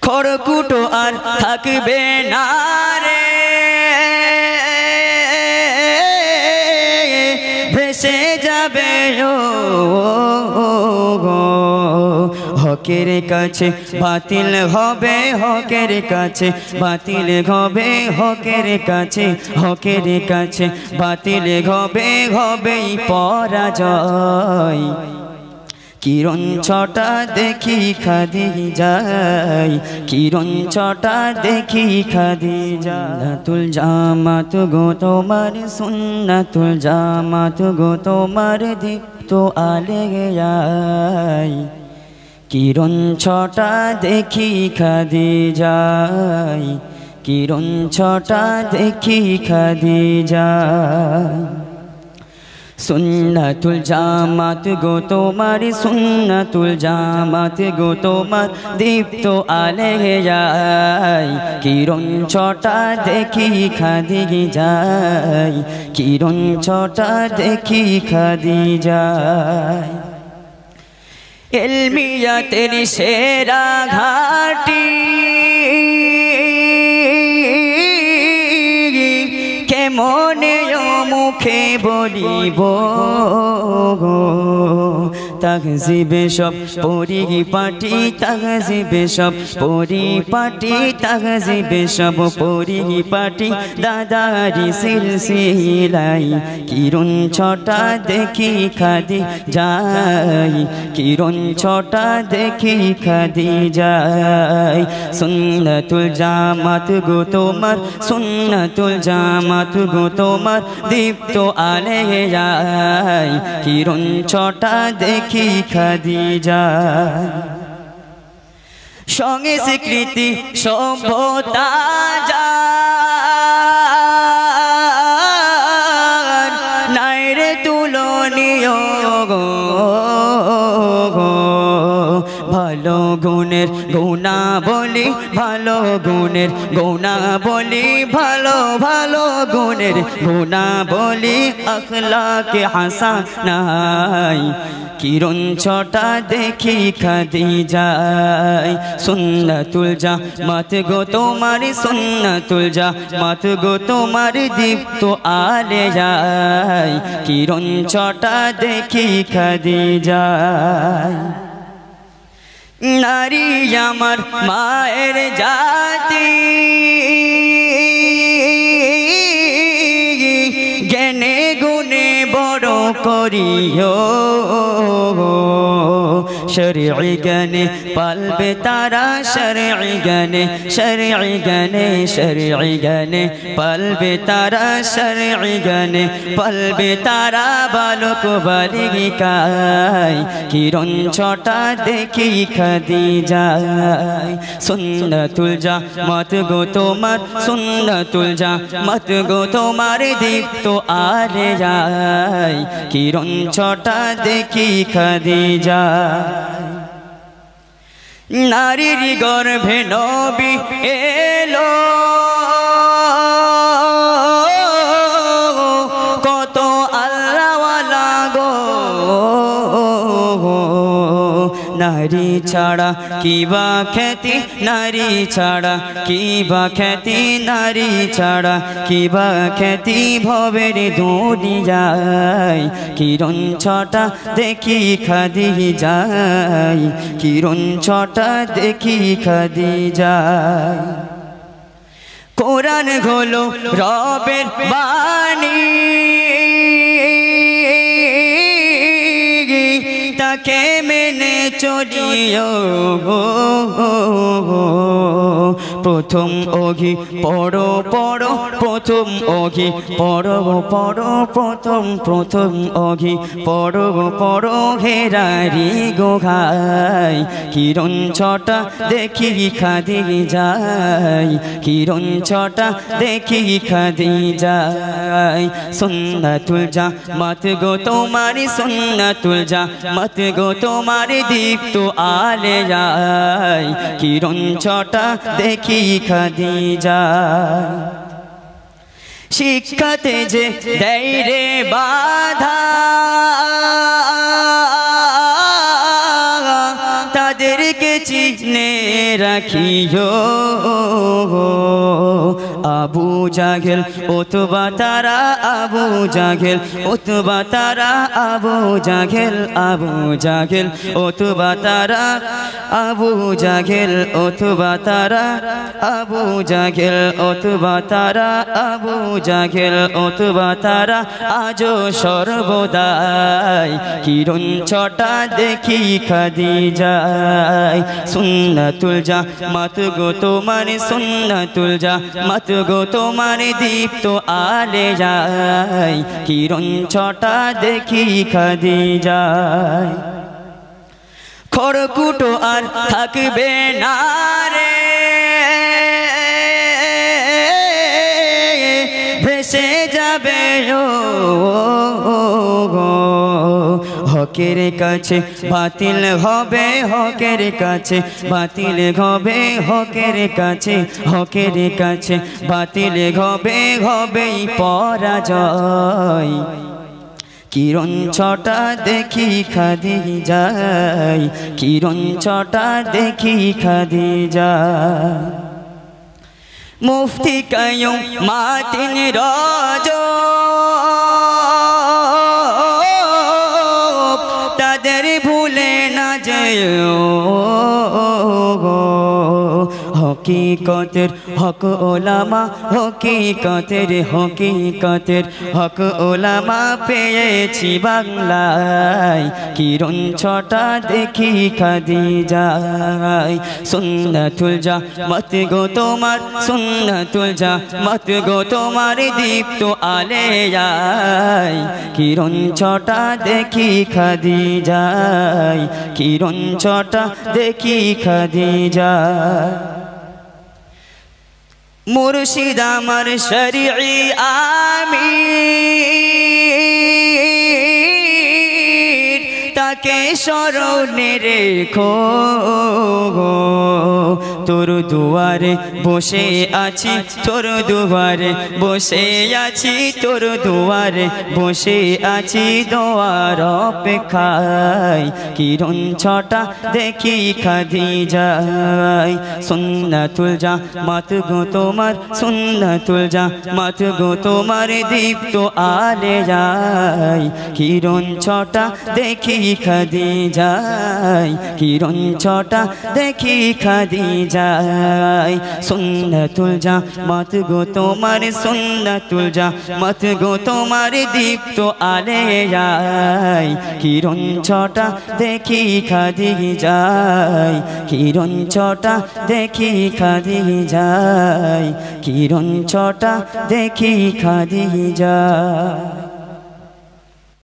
খড়কুটো আর থাকবে না রে, ভেসে যাবে হকের কাছে বাতিল হবে, হকের কাছে বাতিল হবে, হকের কাছে, হকের কাছে বাতিল হবে, হবেই পরাজয়। কিরণ ছটা দেখি খাদিজায়, কিরণ ছটা দেখি খাদিজায়। তুল জামাত গো তোমার সুন্নাতুল জামাত গো তোমার দীপ্ত আলেয়ায়। কিরণ ছটা দেখি খাদিজায়, কিরণ ছটা দেখি খাদিজায়। সুন্নাতুল জামাত গো তোমার সুন্নাতুল জামাত গো তোমার দীপ্ত আলেয়ায়। কিরণ ছটা দেখি খাদিজায়, কিরণ ছটা দেখি খাদিজায়। ইলমিয়াতের সেরা ঘাটি কেমনে মুখে বলিব, তাহজিবে সব পরিপাটি, তাহজিবে সব পরিপাটি, তাহজিবে সব পরিপাটি দাদারি সিলসিলাই। কিরণ ছটা দেখি খাদিজায়, কিরণ ছটা দেখি খাদিজায়। সুন্নাতুল জামাত গো তোমার সুন্নাতুল জামাত গো তোমার দীপ্ত আলেয়ায়। কিরণ ছটা দেখি খাদিজায়। সংস্কৃতি সভ্যতা যার নাই রে তুলনীয়, ভালো গুণের গুণা বলি, ভালো গুণের গুণা বলি, ভালো ভালো গুণের গুণা বলি, আখলাকে হাসানাই। কিরণ ছটা দেখি খাদিজায়। সুন্নাতুল জামাত গো তোমার সুন্নাতুল জামাত গো তোমার দীপ্ত আলেয়ায়। কিরণ ছটা দেখি খাদিজায়। নারী আমার মায়ের জাতি, জ্ঞানে গুণে বড় করিও, শরঈ জ্ঞানে পালবে তারা, শরঈ জ্ঞানে, শরঈ জ্ঞানে, শরঈ জ্ঞানে পালবে তারা, শরঈ জ্ঞানে পালবে তারা বালক বালিকায়। কিরণ ছটা দেখি খাদিজায়। সুন্নাতুল জামাত গো তোমার সুন্নাতুল জামাত গো তোমার দীপ্ত আলেয়ায়। কিরণ ছটা দেখি খাদিজায়। নারীর গর্ভে নবী এলো, কত আল্লাহওয়ালা গো, নারী ছাড়া কি বা খ্যাতি, নারী ছাড়া কি বা খ্যাতি, নারী ছাড়া কি বা খ্যাতি ভবের দুনিয়ায়। কিরণ ছটা দেখি খাদিজায়, কিরণ ছটা দেখি খাদিজায়। কোরআন হলো রবের বাণী, তাকে মেনে চলিও, প্রথম ওহি পড়ো পড়ো, প্রথম ওহি পড়ো পড়ো, প্রথম প্রথম ওহি পড়ো পড়ো হেরারি গোহাই। কিরণ ছটা দেখি খাদিজায়, কিরণ ছটা দেখি খাদিজায়। সুন্নাতুল জামাত গো তোমার সুন্নাতুল জামাত গো তোমার দীপ্ত আলেয়ায়। কিরণ ছটা দেখি খাদিজায়। শিক্ষাতে যে দেয় রে বাধা, তাদেরকে চিনে রাখিও আবু জাহেল উতবা তারা আবু জাহেল উতবা তারা আবু জাহেল উতবা তারা আবু জাহেল উতবা তারা আবু জাহেল উতবা তারা আবু জাহেল উতবা তারা আজো সর্বদাই কিরণ ছটা দেখি খাদিজায় সুন্নাতুল জামাত গো তোমার সুন্নাতুল জামাত গো তোমার দীপ্ত আলে যায় কিরণ ছটা দেখি খাদিজায় খড়কুটো আর থাকবে না রে ভেসে যাবে হকের কাছে বাতিল হবে হকের কাছে বাতিল হবে হকের কাছে বাতিল হবে হবেই পরাজয় কিরণ ছটা দেখি খাদিজায় কিরণ ছটা দেখি খাদিজায় মুফতি কায়ুম মাতিন রাজ তাদের ভুলে না যায় হকিকতের হক ওলামা হকিকতের হক ওলামা পেয়েছি বাংলায় কিরণ ছটা দেখি খাদিজায় সুন্নাতুল জামাত গো তোমার সুন্নাতুল জামাত গো তোমার দীপ্ত আলেয়ায় কিরণ ছটা দেখি খাদিজায় কিরণ ছটা দেখি খাদিজায় মুর্শিদ আমার শরঈ আমির তাকে স্মরণে রেখো তোর দুয়ারে বসে আছি তোর দুয়ারে বসে আছি তোর দুয়ারে বসে আছি দোয়ার অপেক্ষায় কিরণ ছটা দেখি খাদিজায় সুন্নাতুল জামাত গো তোমার সুন্নাতুল জামাত গো তোমার দীপ্ত আলে যায় কিরণ ছটা দেখি খাদিজায় কিরণ ছটা দেখি খাদিজায় সুন্নাতুল জামাত গো তোমার সুন্নাতুল জামাত গো তোমার দীপ্ত আলে যায় কিরণ ছটা দেখি খাদিজায় কিরণ ছটা দেখি খাদিজায় কিরণ ছটা দেখি খাদিজায়।